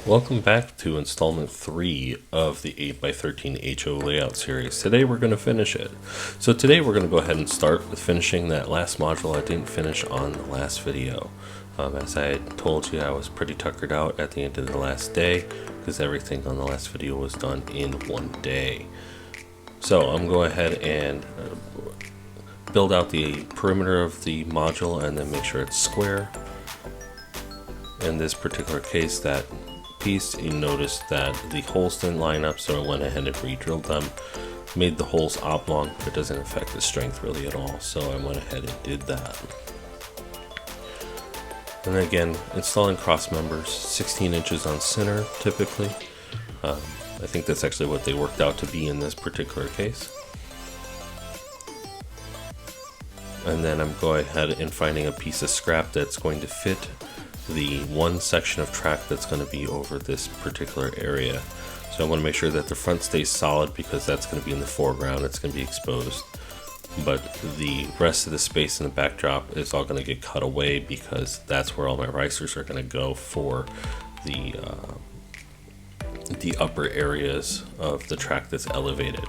Welcome back to installment 3 of the 8x13 HO layout series. Today we're going to finish it. So today we're going to go ahead and start with finishing that last module I didn't finish on the last video. As I told you, I was pretty tuckered out at the end of the last day because everything on the last video was done in one day. So I'm going ahead and build out the perimeter of the module and then make sure it's square. In this particular case, that piece, you notice that the holes didn't line up, so I went ahead and re-drilled them, made the holes oblong, but it doesn't affect the strength really at all, so I went ahead and did that. And again, installing cross members, 16 inches on center typically. I think that's actually what they worked out to be in this particular case. And then I'm going ahead and finding a piece of scrap that's going to fit the one section of track that's going to be over this particular area. So I want to make sure that the front stays solid because that's going to be in the foreground, it's going to be exposed. But the rest of the space in the backdrop is all going to get cut away because that's where all my risers are going to go for the upper areas of the track that's elevated.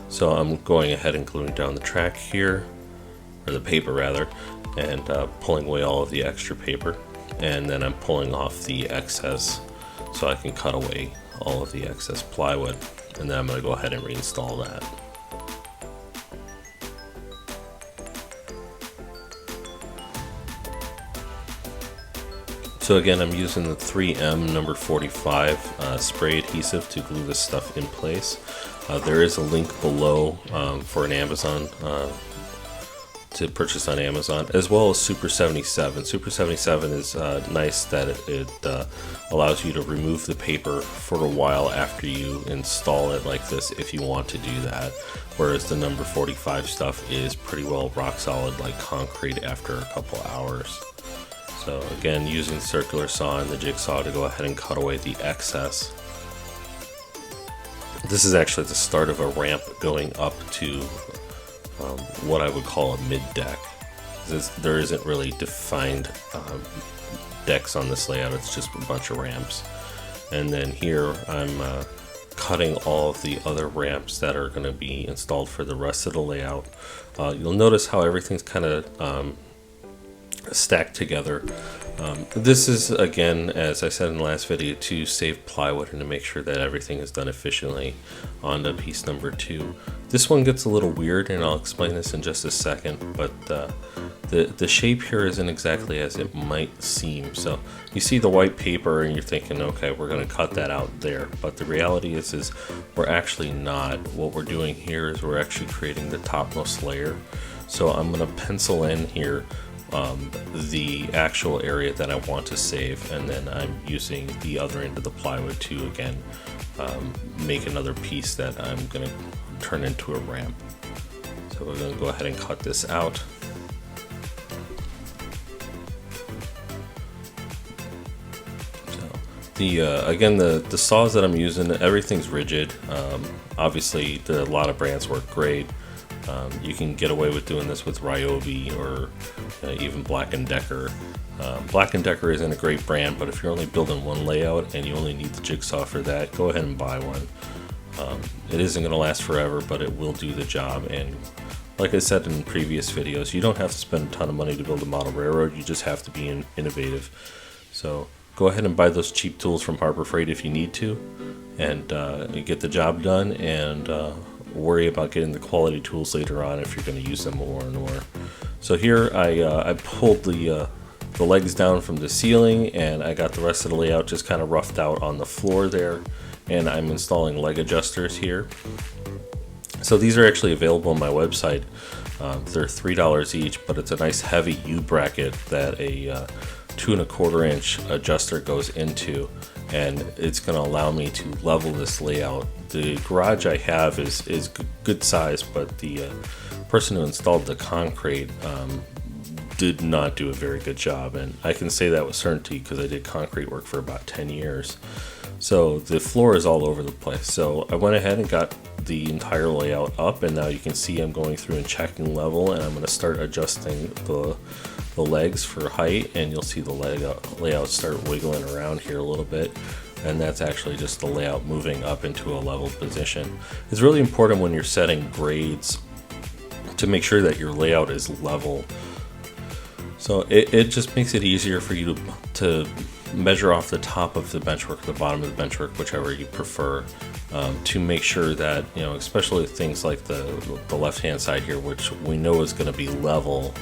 So I'm going ahead and gluing down the track here, or the paper rather, and pulling away all of the extra paper. And then I'm pulling off the excess so I can cut away all of the excess plywood, and then I'm going to go ahead and reinstall that. So again, I'm using the 3M number 45 spray adhesive to glue this stuff in place. There is a link below for an Amazon to purchase on Amazon, as well as Super 77. Super 77 is nice that it allows you to remove the paper for a while after you install it like this if you want to do that, whereas the number 45 stuff is pretty well rock solid like concrete after a couple hours. So again, using the circular saw and the jigsaw to go ahead and cut away the excess. This is actually the start of a ramp going up to what I would call a mid-deck. There isn't really defined decks on this layout, it's just a bunch of ramps. And then here I'm cutting all of the other ramps that are going to be installed for the rest of the layout. You'll notice how everything's kind of stacked together. This is, again, as I said in the last video, to save plywood and to make sure that everything is done efficiently. On to piece number 2. This one gets a little weird, and I'll explain this in just a second, but the shape here isn't exactly as it might seem. So you see the white paper and you're thinking, okay, we're going to cut that out there, but the reality is we're actually not. What we're doing here is we're actually creating the topmost layer. So I'm going to pencil in here the actual area that I want to save, and then I'm using the other end of the plywood to again make another piece that I'm going to turn into a ramp. So we're going to go ahead and cut this out. Again, the saws that I'm using, everything's Ridgid. Obviously, a lot of brands work great. You can get away with doing this with Ryobi or even Black & Decker. Black & Decker isn't a great brand, but if you're only building one layout and you only need the jigsaw for that, go ahead and buy one. It isn't going to last forever, but it will do the job. And like I said in previous videos, you don't have to spend a ton of money to build a model railroad, you just have to be innovative. So go ahead and buy those cheap tools from Harbor Freight if you need to, and get the job done, and worry about getting the quality tools later on if you're going to use them more and more. So here I pulled the legs down from the ceiling, and I got the rest of the layout just kind of roughed out on the floor there, and I'm installing leg adjusters here. So these are actually available on my website. They're $3 each, but it's a nice heavy U-bracket that a 2 1/4 inch adjuster goes into, and it's going to allow me to level this layout. The garage I have is good size, but the person who installed the concrete did not do a very good job, and I can say that with certainty because I did concrete work for about 10 years. So the floor is all over the place. So I went ahead and got the entire layout up, and now you can see I'm going through and checking level, and I'm going to start adjusting the legs for height, and you'll see the layout start wiggling around here a little bit. and that's actually just the layout moving up into a level position. It's really important when you're setting grades to make sure that your layout is level. So it just makes it easier for you to measure off the top of the benchwork, the bottom of the benchwork, whichever you prefer, to make sure that, you know, especially things like the left hand side here, which we know is going to be level,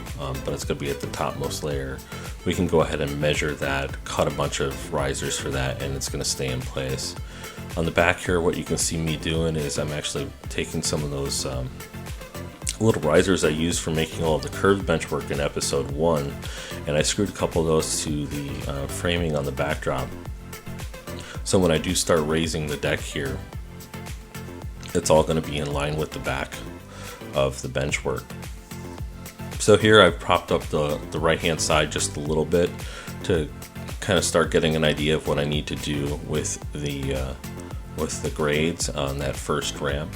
but it's going to be at the topmost layer. We can go ahead and measure that, cut a bunch of risers for that, and it's going to stay in place. On the back here, what you can see me doing is I'm actually taking some of those little risers I used for making all of the curved benchwork in episode 1, and I screwed a couple of those to the framing on the backdrop. So when I do start raising the deck here, it's all going to be in line with the back of the benchwork. So here I've propped up the right hand side just a little bit to kind of start getting an idea of what I need to do with the grades on that first ramp.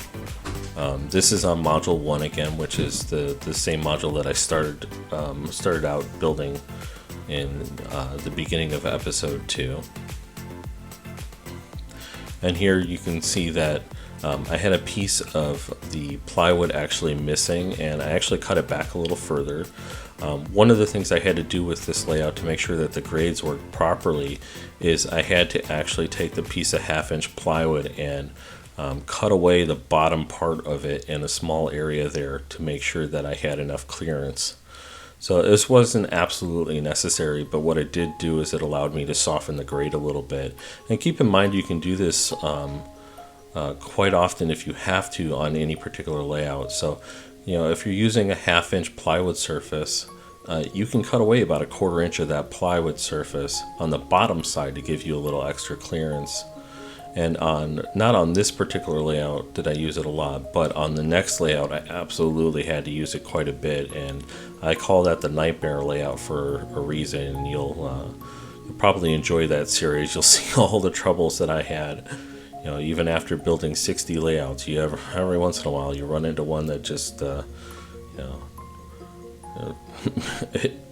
This is on module 1 again, which is the same module that I started out building in the beginning of episode 2. And here you can see that I had a piece of the plywood actually missing, and I actually cut it back a little further. One of the things I had to do with this layout to make sure that the grades worked properly is I had to actually take the piece of 1/2-inch plywood and cut away the bottom part of it in a small area there to make sure that I had enough clearance. So this wasn't absolutely necessary, but what it did do is it allowed me to soften the grade a little bit. And keep in mind you can do this quite often if you have to on any particular layout. So, you know, if you're using a 1/2-inch plywood surface, you can cut away about a 1/4 inch of that plywood surface on the bottom side to give you a little extra clearance. And not on this particular layout did I use it a lot, but on the next layout I absolutely had to use it quite a bit, and I call that the nightmare layout for a reason. And you'll probably enjoy that series. You'll see all the troubles that I had. You know, even after building 60 layouts, every once in a while you run into one that just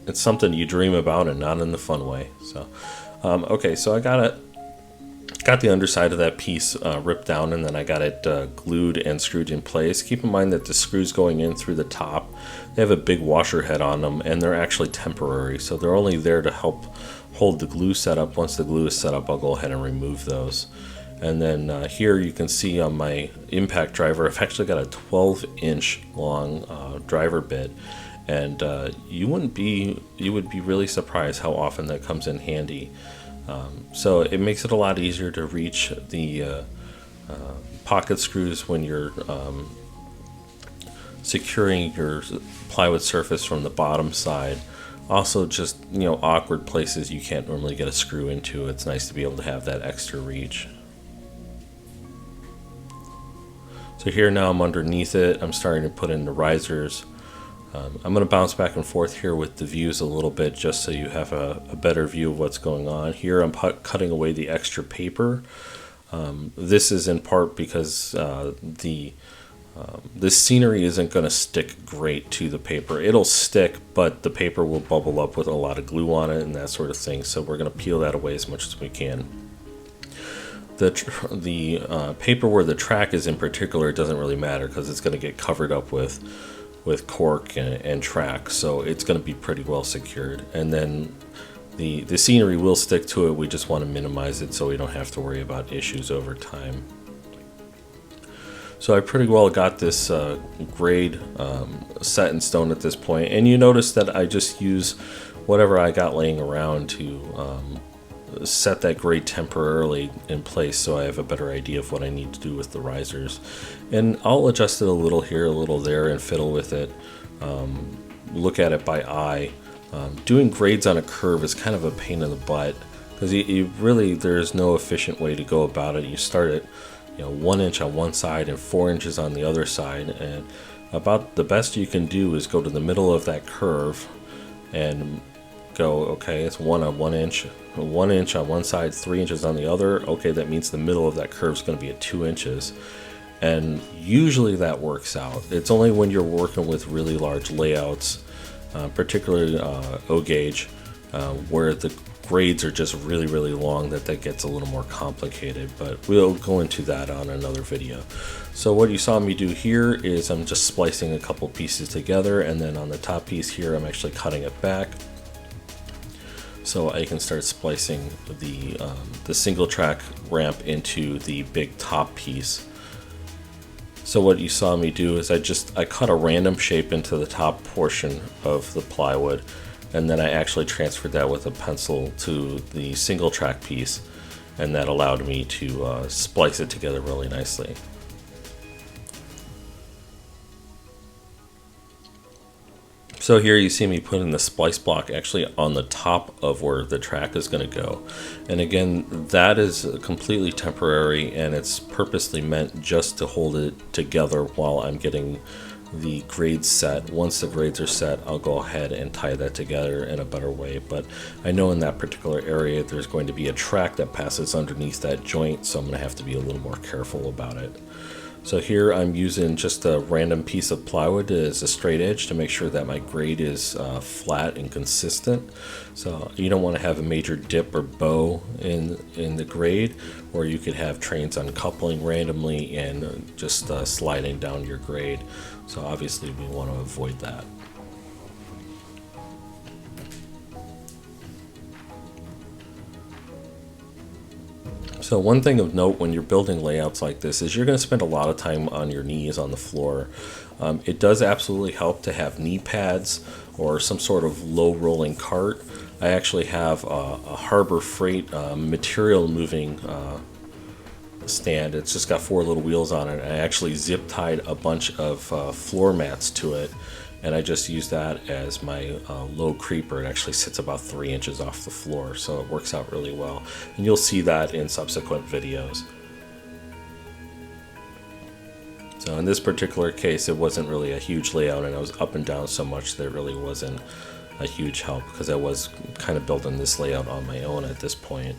it's something you dream about, and not in the fun way. So okay, so I got the underside of that piece ripped down, and then I got it glued and screwed in place. Keep in mind that the screws going in through the top, they have a big washer head on them, and they're actually temporary, so they're only there to help hold the glue set up. Once the glue is set up, I'll go ahead and remove those. And then here you can see on my impact driver, I've actually got a 12-inch long driver bit, and you would be really surprised how often that comes in handy. So it makes it a lot easier to reach the pocket screws when you're securing your plywood surface from the bottom side. Also, just, you know, awkward places you can't normally get a screw into. It's nice to be able to have that extra reach. So here now I'm underneath it. I'm starting to put in the risers. I'm going to bounce back and forth here with the views a little bit just so you have a better view of what's going on. Here I'm cutting away the extra paper. This is in part because this scenery isn't going to stick great to the paper. It'll stick, but the paper will bubble up with a lot of glue on it and that sort of thing. So we're going to peel that away as much as we can. The paper where the track is in particular, it doesn't really matter because it's going to get covered up with cork and track, so it's going to be pretty well secured. And then the scenery will stick to it. We just want to minimize it so we don't have to worry about issues over time. So I pretty well got this grade set in stone at this point, and you notice that I just use whatever I got laying around to set that grade temporarily in place so I have a better idea of what I need to do with the risers. And I'll adjust it a little here, a little there, and fiddle with it. Look at it by eye. Doing grades on a curve is kind of a pain in the butt because there's no efficient way to go about it. You start at 1 inch on one side and 4 inches on the other side, and about the best you can do is go to the middle of that curve and go, okay, it's 1 inch on one side, 3 inches on the other. Okay, that means the middle of that curve is going to be at 2 inches, and usually that works out. It's only when you're working with really large layouts, particularly O gauge, where the grades are just really long, that gets a little more complicated, but we'll go into that on another video. So what you saw me do here is I'm just splicing a couple pieces together, and then on the top piece here I'm actually cutting it back so I can start splicing the single track ramp into the big top piece. So what you saw me do is I cut a random shape into the top portion of the plywood, and then I actually transferred that with a pencil to the single track piece, and that allowed me to splice it together really nicely. So here you see me putting the splice block actually on the top of where the track is going to go. And again, that is completely temporary, and it's purposely meant just to hold it together while I'm getting the grades set. Once the grades are set, I'll go ahead and tie that together in a better way. But I know in that particular area there's going to be a track that passes underneath that joint, so I'm going to have to be a little more careful about it. So here I'm using just a random piece of plywood as a straight edge to make sure that my grade is flat and consistent. So you don't want to have a major dip or bow in the grade, or you could have trains uncoupling randomly and just sliding down your grade. So obviously we want to avoid that. So one thing of note when you're building layouts like this is you're going to spend a lot of time on your knees on the floor. It does absolutely help to have knee pads or some sort of low rolling cart. I actually have a Harbor Freight material moving stand. It's just got 4 little wheels on it. I actually zip tied a bunch of floor mats to it, and I just use that as my low creeper. It actually sits about 3 inches off the floor, so it works out really well. And you'll see that in subsequent videos. So in this particular case, it wasn't really a huge layout, and I was up and down so much that it really wasn't a huge help, because I was kind of building this layout on my own at this point.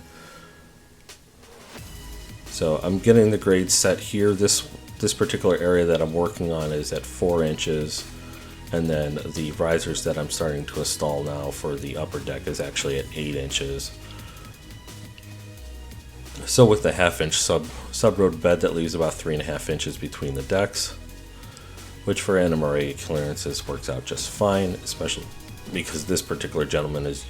So I'm getting the grade set here. This particular area that I'm working on is at 4 inches. And then the risers that I'm starting to install now for the upper deck is actually at 8 inches. So with the 1/2 inch sub-road bed, that leaves about 3.5 inches between the decks, which for NMRA clearances works out just fine, especially because this particular gentleman is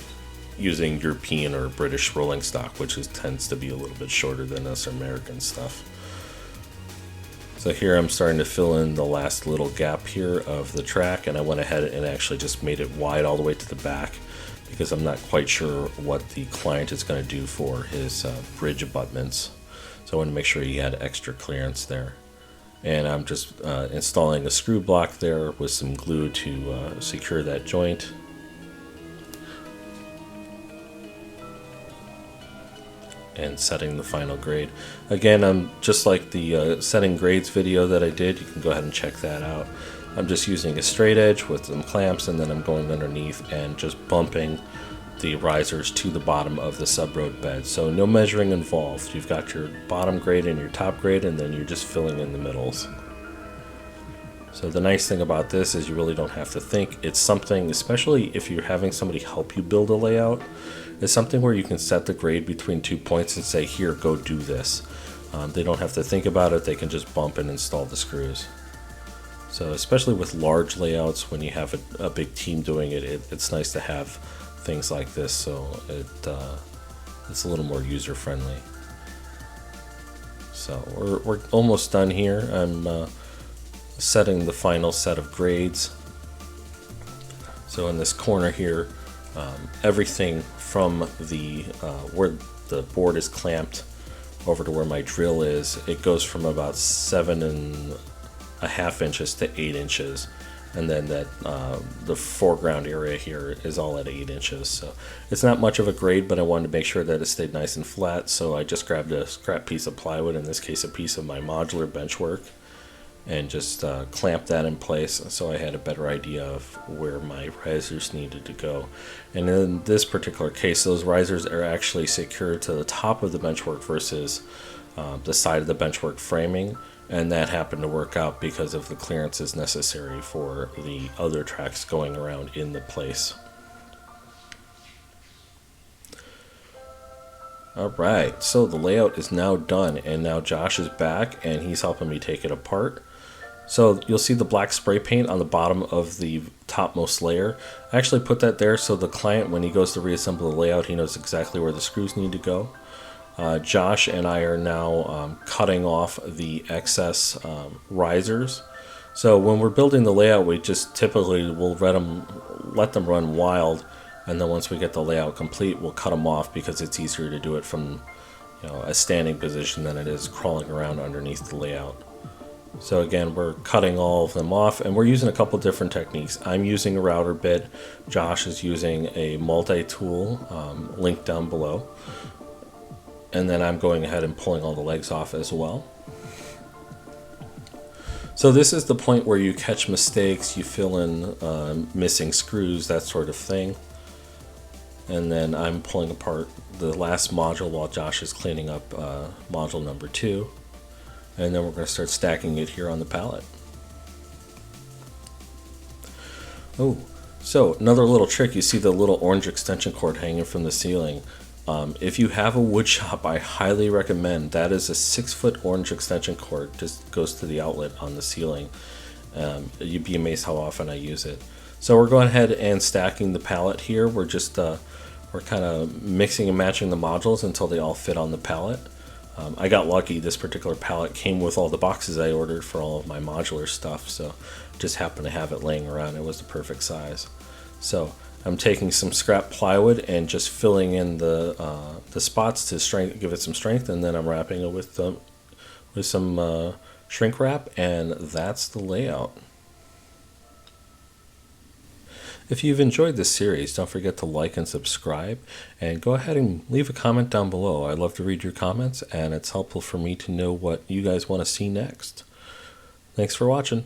using European or British rolling stock, which tends to be a little bit shorter than us American stuff. So here I'm starting to fill in the last little gap here of the track, and I went ahead and actually just made it wide all the way to the back because I'm not quite sure what the client is going to do for his bridge abutments. So I want to make sure he had extra clearance there. And I'm just installing a screw block there with some glue to secure that joint. And setting the final grade. Again, I'm just like the setting grades video that I did. You can go ahead and check that out. I'm just using a straight edge with some clamps, and then I'm going underneath and just bumping the risers to the bottom of the sub-road bed. So no measuring involved. You've got your bottom grade and your top grade, and then you're just filling in the middles. So the nice thing about this is you really don't have to think. It's something, especially if you're having somebody help you build a layout, it's something where you can set the grade between 2 points and say, here, go do this. They don't have to think about it. They can just bump and install the screws. So especially with large layouts, when you have a big team doing it, it's nice to have things like this, so it's a little more user-friendly. So we're almost done here. I'm setting the final set of grades. So in this corner here, everything from the where the board is clamped over to where my drill is, it goes from about 7.5 inches to 8 inches, and then that the foreground area here is all at 8 inches. So it's not much of a grade, but I wanted to make sure that it stayed nice and flat, so I just grabbed a scrap piece of plywood, in this case a piece of my modular benchwork, and just clamped that in place so I had a better idea of where my risers needed to go. And in this particular case, those risers are actually secured to the top of the benchwork versus the side of the benchwork framing, and that happened to work out because of the clearances necessary for the other tracks going around in the place. Alright, so the layout is now done, and now Josh is back and he's helping me take it apart. So you'll see the black spray paint on the bottom of the topmost layer. I actually put that there so the client, when he goes to reassemble the layout, he knows exactly where the screws need to go. Josh and I are now cutting off the excess risers. So when we're building the layout, we just typically will let them run wild, and then once we get the layout complete, we'll cut them off because it's easier to do it from a standing position than it is crawling around underneath the layout. So again, we're cutting all of them off, and we're using a couple different techniques. I'm using a router bit. Josh is using a multi-tool, linked down below. And then I'm going ahead and pulling all the legs off as well. So this is the point where you catch mistakes, you fill in missing screws, that sort of thing. And then I'm pulling apart the last module while Josh is cleaning up module number 2. And then we're going to start stacking it here on the pallet. Oh, so another little trick, you see the little orange extension cord hanging from the ceiling. If you have a wood shop, I highly recommend. That is a 6-foot orange extension cord, just goes to the outlet on the ceiling. You'd be amazed how often I use it. So we're going ahead and stacking the pallet here. We're just we're kind of mixing and matching the modules until they all fit on the pallet. I got lucky. This particular pallet came with all the boxes I ordered for all of my modular stuff, so just happened to have it laying around. It was the perfect size. So I'm taking some scrap plywood and just filling in the spots to give it some strength, and then I'm wrapping it with some shrink wrap, and that's the layout. If you've enjoyed this series, don't forget to like and subscribe, and go ahead and leave a comment down below. I'd love to read your comments, and it's helpful for me to know what you guys want to see next. Thanks for watching.